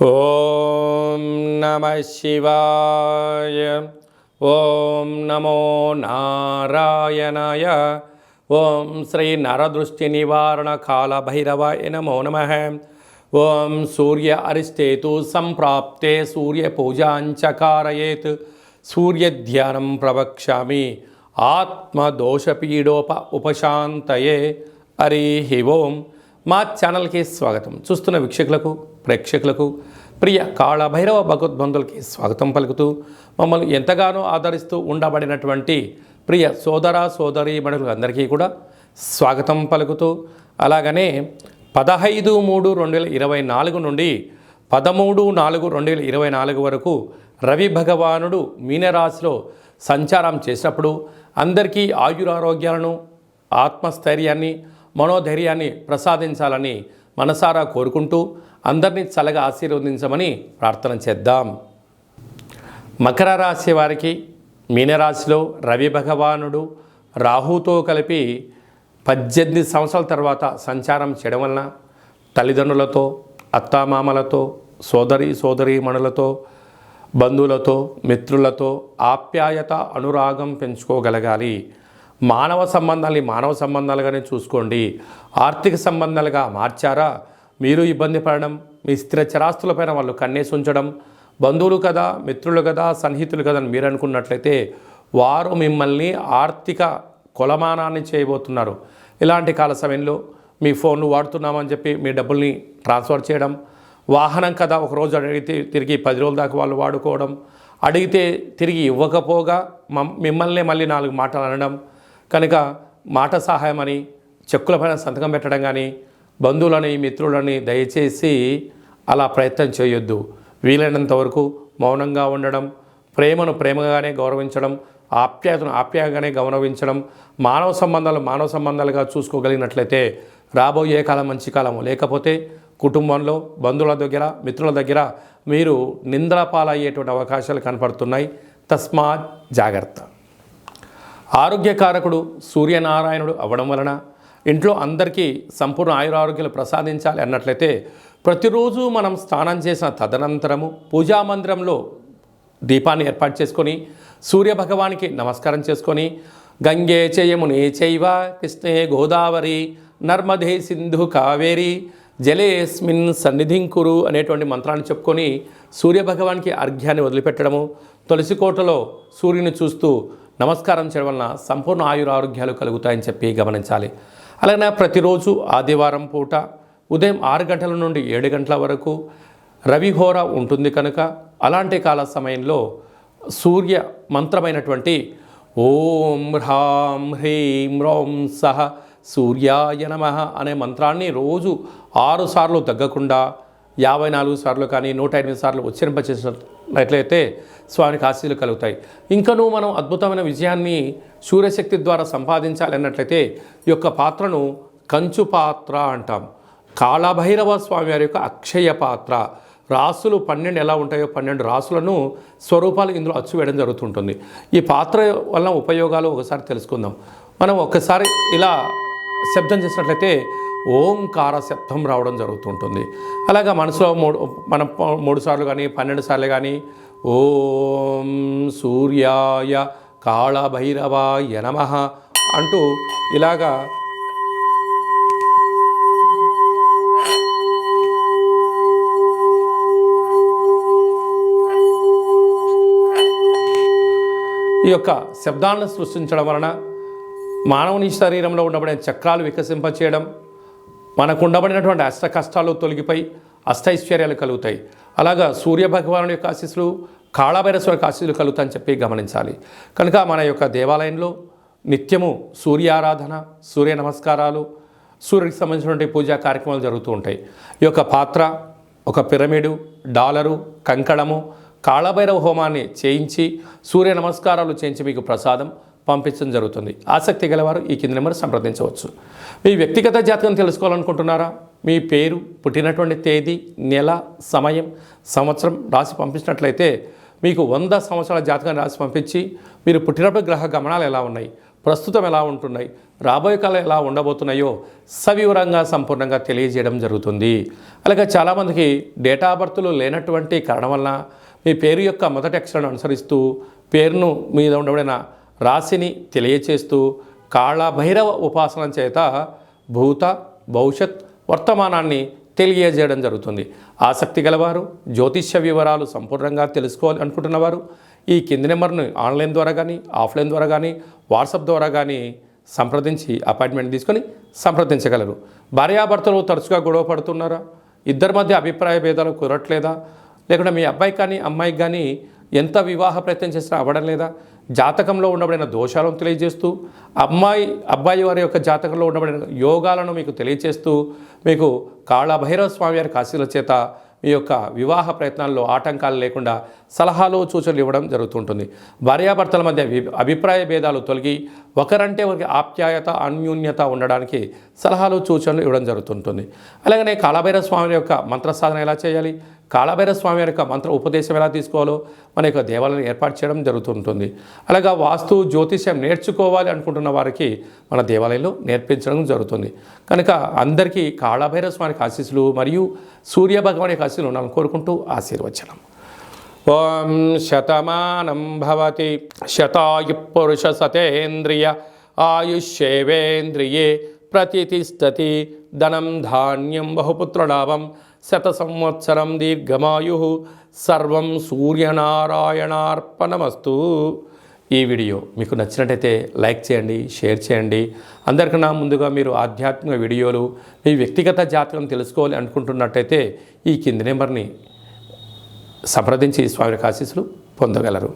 ఓం నమః శివాయ. ఓం నమో నారాయణాయ. ఓం శ్రీ నరదృష్టి నివారణ కాల భైరవాయ నమో నమః. ఓం సూర్య అరిష్టేతు సంప్రాప్తే సూర్య పూజాంచ కారయేత్ సూర్యధ్యానం ప్రవక్ష్యామి ఆత్మదోషపీడోప ఉపశాంతయే. హరి ఓం. మా ఛానల్కి స్వాగతం. చూస్తున్న వీక్షకులకు ప్రేక్షకులకు ప్రియ కాళభైరవ భగవద్బంధులకి స్వాగతం పలుకుతూ మమ్మల్ని ఎంతగానో ఆదరిస్తూ ఉండబడినటువంటి ప్రియ సోదర సోదరీమణులందరికీ కూడా స్వాగతం పలుకుతూ, అలాగనే 15/3/2024 నుండి 13/4/2024 వరకు రవి భగవానుడు మీనరాశిలో సంచారం చేసినప్పుడు అందరికీ ఆయురారోగ్యాలను, ఆత్మస్థైర్యాన్ని, మనోధైర్యాన్ని ప్రసాదించాలని మనసారా కోరుకుంటూ అందరినీ చల్లగా ఆశీర్వదించమని ప్రార్థన చేద్దాం. మకర రాశి వారికి మీనరాశిలో రవి భగవానుడు రాహుతో కలిపి 18 సంవత్సరాల తర్వాత సంచారం చేయడం వలన తల్లిదండ్రులతో, అత్తామామలతో, సోదరీమణులతో, బంధువులతో, మిత్రులతో ఆప్యాయత, అనురాగం పెంచుకోగలగాలి. మానవ సంబంధాలుగానే చూసుకోండి. ఆర్థిక సంబంధాలుగా మార్చారా మీరు ఇబ్బంది పడడం, మీ స్థిర చరాస్తులపైన వాళ్ళు కన్నేసి ఉంచడం, బంధువులు కదా, మిత్రులు కదా, సన్నిహితులు కదా అని మీరు అనుకున్నట్లయితే వారు మిమ్మల్ని ఆర్థిక కొలమానాన్ని చేయబోతున్నారు. ఇలాంటి కాల సమయంలో మీ ఫోన్లు వాడుతున్నామని చెప్పి మీ డబ్బుల్ని ట్రాన్స్ఫర్ చేయడం, వాహనం కదా ఒకరోజు అడిగితే తిరిగి 10 రోజుల దాకా వాళ్ళు వాడుకోవడం, అడిగితే తిరిగి ఇవ్వకపోగా మిమ్మల్ని మళ్ళీ 4 మాటలు అనడం, కనుక మాట సహాయం అని చెక్కులపైన సంతకం పెట్టడం కానీ, బంధువులని మిత్రులని దయచేసి అలా ప్రయత్నం చేయొద్దు. వీలైనంత వరకు మౌనంగా ఉండడం, ప్రేమను ప్రేమగానే గౌరవించడం, ఆప్యాయతను ఆప్యాయంగానే గౌరవించడం, మానవ సంబంధాలుగా చూసుకోగలిగినట్లయితే రాబోయే కాలం మంచి కాలము. లేకపోతే కుటుంబంలో, బంధువుల దగ్గర, మిత్రుల దగ్గర మీరు నిందల పాలయ్యేటువంటి అవకాశాలు కనపడుతున్నాయి. తస్మాత్ జాగ్రత్త. ఆరోగ్యకారకుడు సూర్యనారాయణుడు అవ్వడం వలన ఇంట్లో అందరికీ సంపూర్ణ ఆయురారోగ్యాలు ప్రసాదించాలి అన్నట్లయితే ప్రతిరోజు మనం స్నానం చేసిన తదనంతరము పూజామందిరంలో దీపాన్ని ఏర్పాటు చేసుకొని సూర్యభగవానికి నమస్కారం చేసుకొని గంగే చయమునే చైవ కృష్ణే గోదావరి నర్మదే సింధు కావేరి జలేస్మిన్ సన్నిధింకురు అనేటువంటి మంత్రాన్ని చెప్పుకొని సూర్యభగవానికి అర్ఘ్యాన్ని వదిలిపెట్టడము, తులసి కోటలో సూర్యుని చూస్తూ నమస్కారం చేయడం వలన సంపూర్ణ ఆయురారోగ్యాలు కలుగుతాయని చెప్పి గమనించాలి. అలాగే ప్రతిరోజు ఆదివారం పూట ఉదయం 6 గంటల నుండి 7 గంటల వరకు రవిహోర ఉంటుంది కనుక అలాంటి కాల సమయంలో సూర్య మంత్రమైనటువంటి ఓం హ్రాం హ్రీం రోం సహ సూర్యాయ నమః అనే మంత్రాన్ని రోజు 6 సార్లు తగ్గకుండా 54 సార్లు కానీ 108 సార్లు ఉచ్చరింపచేసినట్లయితే స్వామికి ఆశీస్సులు కలుగుతాయి. ఇంకనూ మనం అద్భుతమైన విజయాన్ని సూర్యశక్తి ద్వారా సంపాదించాలి అన్నట్లయితే ఈ యొక్క పాత్రను కంచు పాత్ర అంటాం. కాళభైరవ స్వామి వారి యొక్క అక్షయ పాత్ర. రాసులు 12 ఎలా ఉంటాయో 12 రాసులను స్వరూపాలు ఇందులో అచ్చు వేయడం జరుగుతుంటుంది. ఈ పాత్ర వల్ల ఉపయోగాలు ఒకసారి తెలుసుకుందాం. మనం ఒక్కసారి ఇలా శబ్దం చేసినట్లయితే ఓంకార శబ్దం రావడం జరుగుతుంటుంది. అలాగా మనసులో మనం 3 సార్లు కానీ 12 సార్లు కానీ ఓం సూర్యాయ కాళభైరవాయ నమః అంటూ ఇలాగా ఈ యొక్క శబ్దాలను సృష్టించడం వలన మానవుని శరీరంలో ఉండబడిన చక్రాలు వికసింపచేయడం, మనకు ఉండబడినటువంటి అష్ట కష్టాలు తొలగిపోయి అష్టైశ్వర్యాలు కలుగుతాయి. అలాగా సూర్యభగవానుడి యొక్క ఆశీస్సులు, కాళభైరవ యొక్క ఆశీస్సులు కలుగుతాయని చెప్పి గమనించాలి. కనుక మన యొక్క దేవాలయంలో నిత్యము సూర్యారాధన, సూర్య నమస్కారాలు, సూర్యుడికి సంబంధించినటువంటి పూజా కార్యక్రమాలు జరుగుతూ ఉంటాయి. ఈ యొక్క పాత్ర, ఒక పిరమిడు, డాలరు, కంకణము, కాళభైరవ హోమాన్ని చేయించి సూర్య నమస్కారాలు చేయించి మీకు ప్రసాదం పంపించడం జరుగుతుంది. ఆసక్తి గలవారు ఈ కింది నెంబర్ సంప్రదించవచ్చు. మీ వ్యక్తిగత జాతకం తెలుసుకోవాలనుకుంటున్నారా? మీ పేరు, పుట్టినటువంటి తేదీ, నెల, సమయం, సంవత్సరం రాసి పంపించినట్లయితే మీకు 100 సంవత్సరాల జాతకాన్ని రాసి పంపించి మీరు పుట్టినప్పుడు గ్రహ గమనాలు ఎలా ఉన్నాయి, ప్రస్తుతం ఎలా ఉంటున్నాయి, రాబోయే కాలం ఎలా ఉండబోతున్నాయో సవివరంగా సంపూర్ణంగా తెలియజేయడం జరుగుతుంది. అలాగే చాలామందికి డేటా ఆఫ్ బర్త్లు లేనటువంటి కారణం వలన మీ పేరు యొక్క మొదటి అక్షరాన్ని అనుసరిస్తూ పేరును మీద ఉండబడిన రాశిని తెలియచేస్తూ కాళభైరవ ఉపాసన చేత భూత భవిష్యత్ వర్తమానాన్ని తెలియజేయడం జరుగుతుంది. ఆసక్తి గలవారు, జ్యోతిష్య వివరాలు సంపూర్ణంగా తెలుసుకోవాలి అనుకుంటున్నవారు ఈ కింది నెంబర్ను ఆన్లైన్ ద్వారా కానీ ఆఫ్లైన్ ద్వారా కానీ వాట్సాప్ ద్వారా కానీ సంప్రదించి అపాయింట్మెంట్ తీసుకొని సంప్రదించగలరు. భార్యాభర్తలు తరచుగా గొడవ పడుతున్నారా? ఇద్దరి మధ్య అభిప్రాయ భేదాలు కుదరట్లేదా? లేకుంటే మీ అబ్బాయికి కానీ అమ్మాయికి కానీ ఎంత వివాహ ప్రయత్నం చేసినా అవ్వడం లేదా? జాతకంలో ఉండబడిన దోషాలను తెలియజేస్తూ అబ్బాయి వారి యొక్క జాతకంలో ఉండబడిన యోగాలను మీకు తెలియజేస్తూ మీకు కాళభైరవ స్వామి వారి ఆశీస్సుల చేత మీ యొక్క వివాహ ప్రయత్నాల్లో ఆటంకాలు లేకుండా సలహాలు సూచనలు ఇవ్వడం జరుగుతుంటుంది. భార్యాభర్తల మధ్య అభిప్రాయ భేదాలు తొలగి ఒకరంటే ఒకరికి ఆప్యాయత అన్యోన్యత ఉండడానికి సలహాలు సూచనలు ఇవ్వడం జరుగుతుంటుంది. అలాగనే కాళభైరవ స్వామి యొక్క మంత్ర సాధన ఎలా చేయాలి, కాళభైరవ స్వామి యొక్క మంత్ర ఉపదేశం ఎలా తీసుకోవాలో మన యొక్క దేవాలయాన్ని ఏర్పాటు చేయడం జరుగుతుంటుంది. అలాగా వాస్తు జ్యోతిష్యం నేర్చుకోవాలి అనుకుంటున్న వారికి మన దేవాలయంలో నేర్పించడం జరుగుతుంది. కనుక అందరికీ కాళభైరవ స్వామికి ఆశీస్సులు మరియు సూర్య భగవాని యొక్క ఆశీస్సులు ఉండాలని కోరుకుంటూ ఆశీర్వచనం. ఓం శతమానం భవతి శతాయు పురుష సతేంద్రియ ఆయుష్యేవేంద్రియే ప్రతిష్టతి ధనం ధాన్యం బహుపుత్రలాభం శత సంవత్సరం దీర్ఘమాయు సర్వం సూర్యనారాయణార్పణమస్తు. ఈ వీడియో మీకు నచ్చినట్టయితే లైక్ చేయండి, షేర్ చేయండి. అందరికన్నా ముందుగా మీరు ఆధ్యాత్మిక వీడియోలు మీ వ్యక్తిగత జాతకం తెలుసుకోవాలి అనుకుంటున్నట్టయితే ఈ కింది నెంబర్ని సంప్రదించి స్వామి ఆశీస్సులు పొందగలరు.